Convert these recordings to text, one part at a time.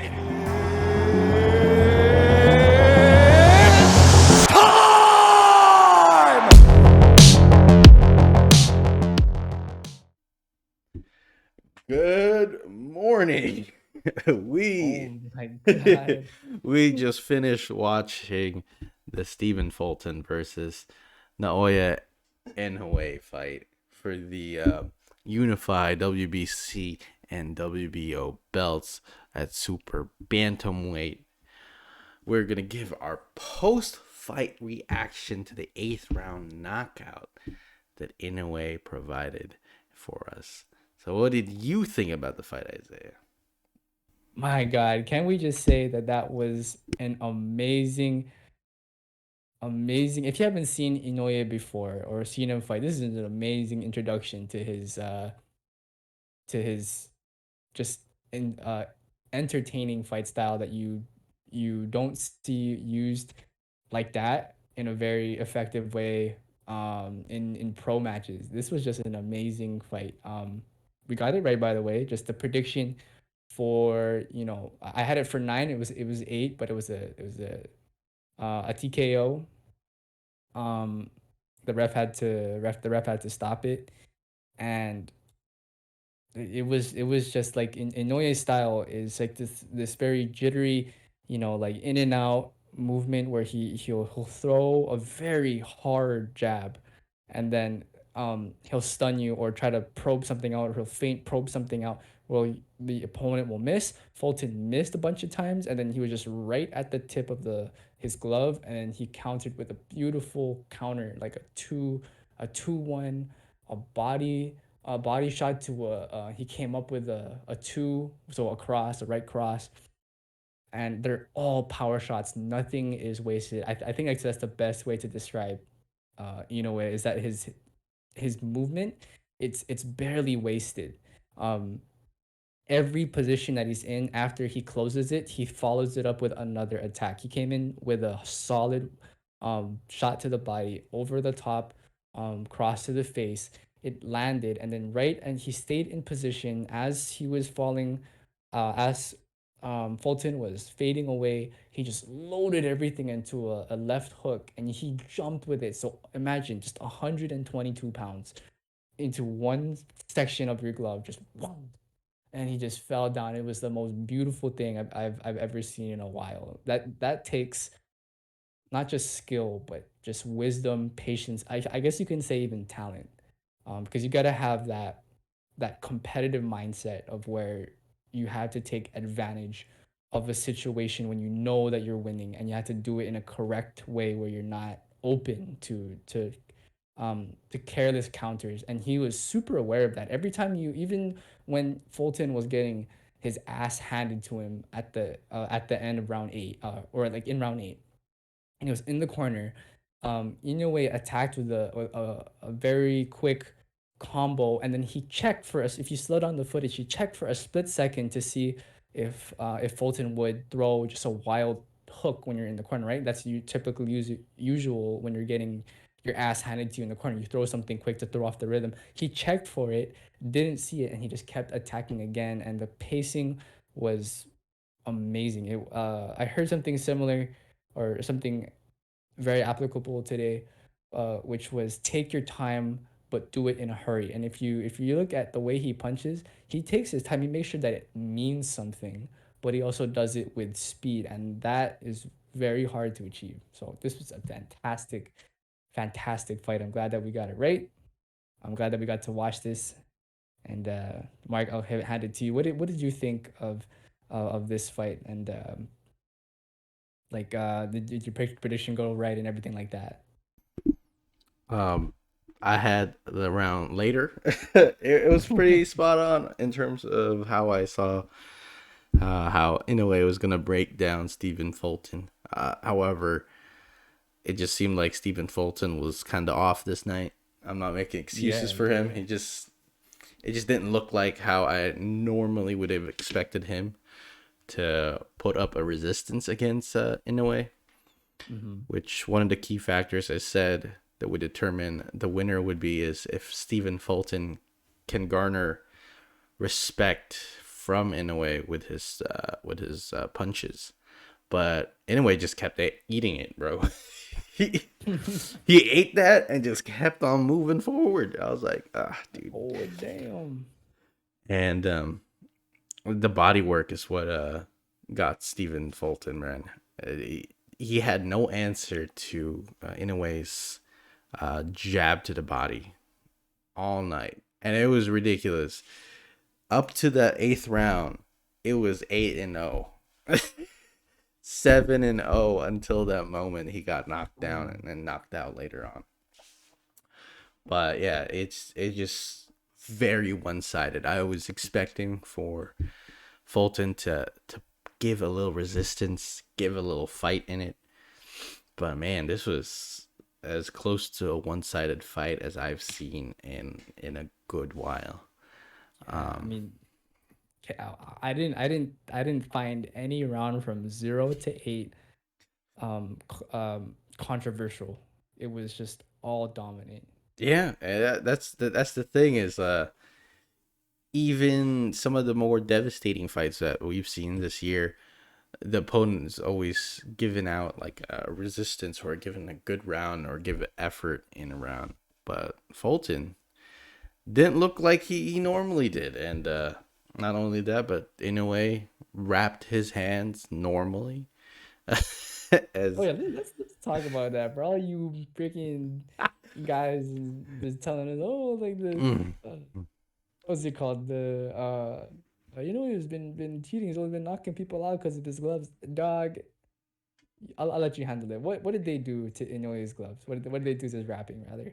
Time! Good morning. Oh we my God. we just finished watching the Stephen Fulton versus Naoya Inoue fight for the unified WBC and WBO belts at super bantamweight. We're gonna give our post-fight reaction to the 8th round knockout that Inoue provided for us. So, what did you think about the fight, Isaiah? My God. Can we just say that that was an amazing. If you haven't seen Inoue before or seen him fight, this is an amazing introduction to his just in entertaining fight style that you don't see used like that in a very effective way in pro matches. This was just an amazing fight. We got it right, by the way. Just the prediction for, I had it for 9. It was 8, but it was a TKO. Um, the ref had to stop it, and it was just like in Inoue style is like this very jittery, like in and out movement where he'll throw a very hard jab, and then he'll stun you or try to probe something out, or he'll feint probe something out. Well, the opponent will miss. Fulton missed a bunch of times, and then he was just right at the tip of the his glove, and then he countered with a beautiful counter, like a 2-1, a body shot to he came up with a two, so a cross, a right cross, and they're all power shots. Nothing is wasted. I think that's the best way to describe Inoue, is that his movement, it's barely wasted. Um, every position that he's in, after he closes it, he follows it up with another attack. He came in with a solid shot to the body, over the top, cross to the face. It landed, and then and he stayed in position as he was falling, as Fulton was fading away. He just loaded everything into a left hook, and he jumped with it. So imagine just 122 pounds into one section of your glove, just boom, and he just fell down. It was the most beautiful thing I've ever seen in a while. That takes not just skill, but just wisdom, patience. I guess you can say even talent, because you got to have that competitive mindset of where you have to take advantage of a situation when you know that you're winning, and you have to do it in a correct way where you're not open to careless counters. And he was super aware of that. Every time even when Fulton was getting his ass handed to him at the end of round 8, or like in round 8, and he was in the corner, Inoue attacked with a very quick combo, and then he checked for us. If you slow down the footage, he checked for a split second to see if Fulton would throw just a wild hook when you're in the corner, right? That's you typically usual when you're getting your ass handed to you in the corner. You throw something quick to throw off the rhythm. He checked for it, didn't see it, and he just kept attacking again. And the pacing was amazing. I heard something similar, or something very applicable today, which was take your time but do it in a hurry. And if you look at the way he punches, he takes his time. He makes sure that it means something, but he also does it with speed, and that is very hard to achieve. So this was a fantastic fight. I'm glad that we got it right. I'm glad that we got to watch this. And Mark, I'll hand it to you. What did you think of this fight? And like, did your prediction go right and everything like that? Um, I had the round later. It was pretty spot on in terms of how I saw how Inoue was gonna break down Stephen Fulton. However, it just seemed like Stephen Fulton was kind of off this night. I'm not making excuses Yeah, for him. totally. It just didn't look like how I normally would have expected him to put up a resistance against Inoue. Mm-hmm. Which one of the key factors I said that would determine the winner would be is if Stephen Fulton can garner respect from Inoue with his punches, but Inoue just kept eating it, bro. he he ate that and just kept on moving forward. I was like, ah, dude. Oh damn. And the body work is what got Stephen Fulton, man. He had no answer to Inoue's jab to the body all night, and it was ridiculous. Up to the 8th round, it was 8-0, 7-0 until that moment he got knocked down and then knocked out later on. But yeah, it's just very one sided. I was expecting for Fulton to give a little resistance, give a little fight in it. But man, this was as close to a one-sided fight as I've seen in a good while. Yeah, I mean, I didn't find any round from 0 to 8 controversial. It was just all dominant. Yeah, and that's the thing is even some of the more devastating fights that we've seen this year, the opponent's always given out like a resistance or given a good round or give effort in a round. But Fulton didn't look like he normally did, and not only that, but in a way wrapped his hands normally. Oh As yeah, let's talk about that, bro. All you freaking guys is telling us, oh, like the mm, what's it called? He's been cheating. He's only been knocking people out because of his gloves. Dog, I'll let you handle it. What did they do to Inoue's gloves? What did they do to his wrapping rather?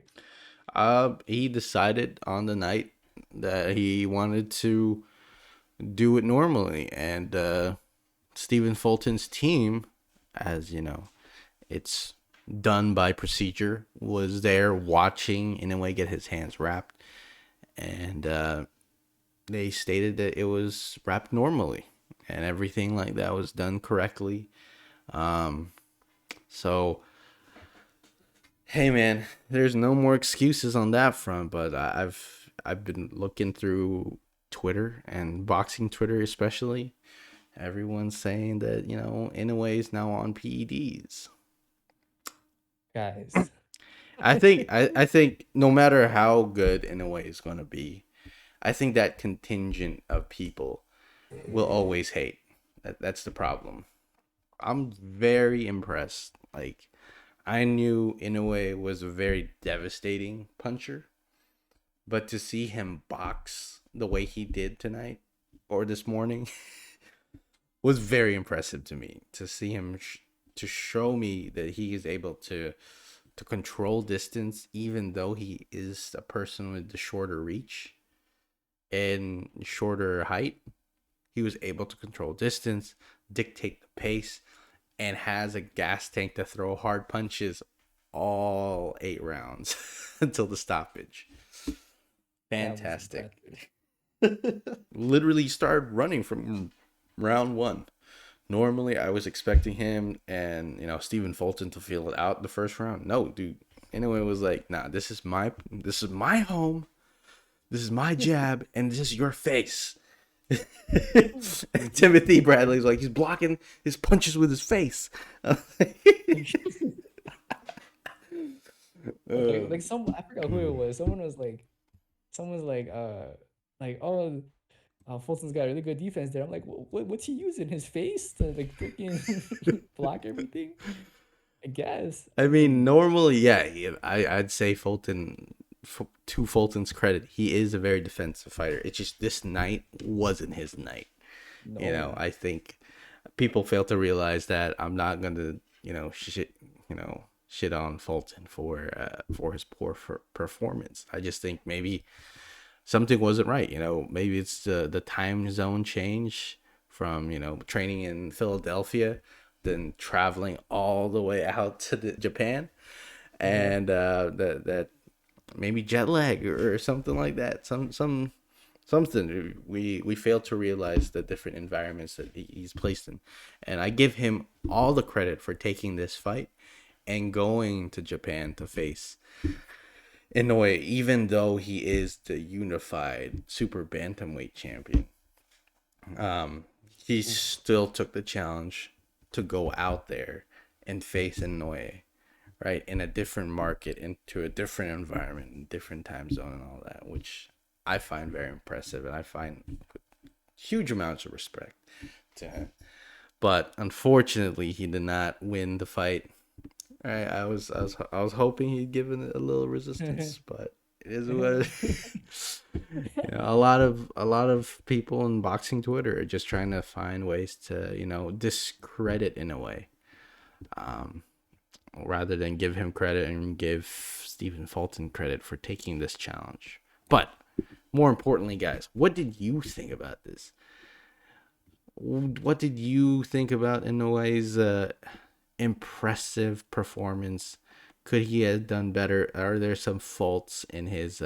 he decided on the night that he wanted to do it normally, and Stephen Fulton's team, as you know, it's done by procedure, was there watching in a way get his hands wrapped, and they stated that it was wrapped normally and everything like that was done correctly. So hey man, there's no more excuses on that front. But I've been looking through Twitter and boxing Twitter especially. Everyone's saying that Inoue is now on PEDs. Guys, I think no matter how good Inoue is going to be, I think that contingent of people will always hate. That's the problem. I'm very impressed. Like, I knew Inoue was a very devastating puncher, but to see him box the way he did tonight or this morning was very impressive to me. To see him to show me that he is able to control distance, even though he is a person with the shorter reach and shorter height. He was able to control distance, dictate the pace, and has a gas tank to throw hard punches all 8 rounds until the stoppage. that was Fantastic. impressive. Literally started running from round one. Normally, I was expecting him and Stephen Fulton to feel it out the first round. No, dude. Anyway, it was like, nah, this is my home. This is my jab, and this is your face. Timothy Bradley's like, he's blocking his punches with his face. Like some I forgot who it was. Someone was like oh, Fulton's got really good defense there. I'm like, what's he using? His face to like freaking block everything? I guess. I I mean, mean, normally, yeah, I'd say Fulton, to Fulton's credit, he is a very defensive fighter. It's just this night wasn't his night. no. I think people fail to realize that. I'm not gonna, shit on Fulton for his poor performance. I just think maybe something wasn't right. Maybe it's the time zone change from training in Philadelphia, then traveling all the way out to Japan, Yeah. and that maybe jet lag or something like that. Something we fail to realize the different environments that he's placed in, and I give him all the credit for taking this fight and going to Japan to face Inoue, even though he is the unified super bantamweight champion. Um, he still took the challenge to go out there and face Inoue, right, in a different market, into a different environment, different time zone, and all that, which I find very impressive, and I find huge amounts of respect to him. But unfortunately, he did not win the fight. Right, I was hoping he'd given it a little resistance, but it is what it is. A lot of people in boxing Twitter are just trying to find ways to discredit in a way, um, rather than give him credit and give Stephen Fulton credit for taking this challenge. But more importantly, guys, what did you think about this? What did you think about Inoue's impressive performance? Could he have done better? Are there some faults in his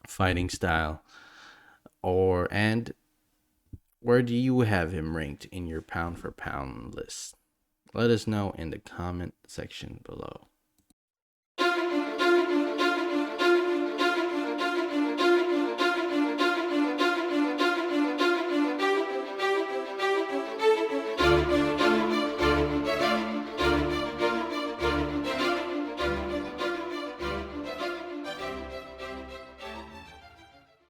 fighting style? And where do you have him ranked in your pound for pound list? Let us know in the comment section below.